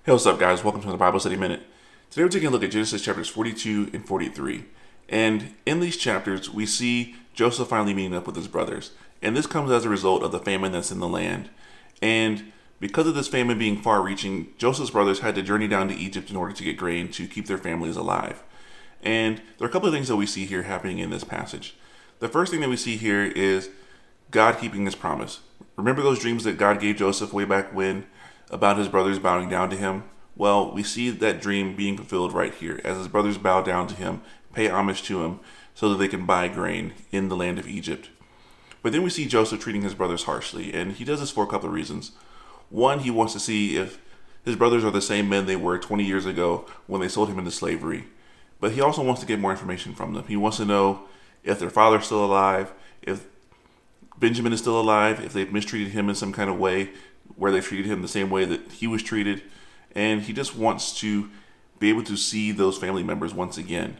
Hey, what's up, guys? Welcome to the Bible Study Minute. Today we're taking a look at Genesis chapters 42 and 43. And in these chapters, we see Joseph finally meeting up with his brothers. And this comes as a result of the famine that's in the land. And because of this famine being far reaching, Joseph's brothers had to journey down to Egypt in order to get grain to keep their families alive. And there are a couple of things that we see here happening in this passage. The first thing that we see here is God keeping his promise. Remember those dreams that God gave Joseph way back when about his brothers bowing down to him? Well, we see that dream being fulfilled right here as his brothers bow down to him, pay homage to him, so that they can buy grain in the land of Egypt. But then we see Joseph treating his brothers harshly, and he does this for a couple of reasons. One, he wants to see if his brothers are the same men they were 20 years ago when they sold him into slavery. But he also wants to get more information from them. He wants to know if their father's still alive, if Benjamin is still alive, if they've mistreated him in some kind of way, where they've treated him the same way that he was treated. And he just wants to be able to see those family members once again.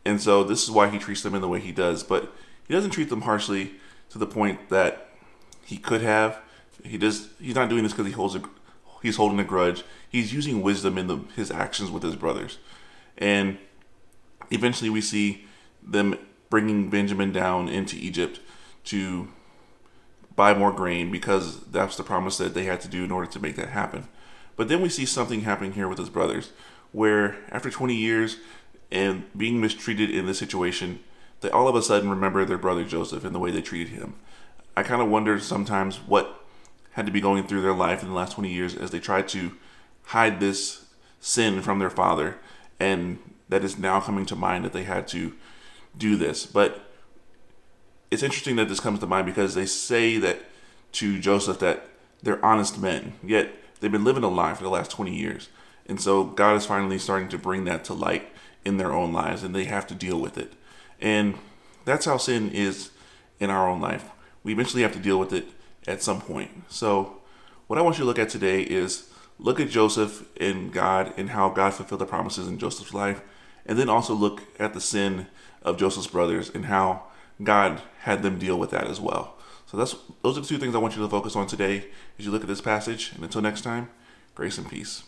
And so this is why he treats them in the way he does. But he doesn't treat them harshly to the point that he could have. He's not doing this because he's holding a grudge. He's using wisdom in his actions with his brothers. And eventually we see them bringing Benjamin down into Egypt to buy more grain because that's the promise that they had to do in order to make that happen. But then we see something happening here with his brothers, where after 20 years and being mistreated in this situation, they all of a sudden remember their brother Joseph and the way they treated him. I kind of wonder sometimes what had to be going through their life in the last 20 years as they tried to hide this sin from their father, and that is now coming to mind that they had to do this. But it's interesting that this comes to mind because they say that to Joseph that they're honest men, yet they've been living a lie for the last 20 years. And so God is finally starting to bring that to light in their own lives, and they have to deal with it. And that's how sin is in our own life. We eventually have to deal with it at some point. So what I want you to look at today is look at Joseph and God and how God fulfilled the promises in Joseph's life. And then also look at the sin of Joseph's brothers and how God had them deal with that as well. So those are the two things I want you to focus on today as you look at this passage. And until next time, grace and peace.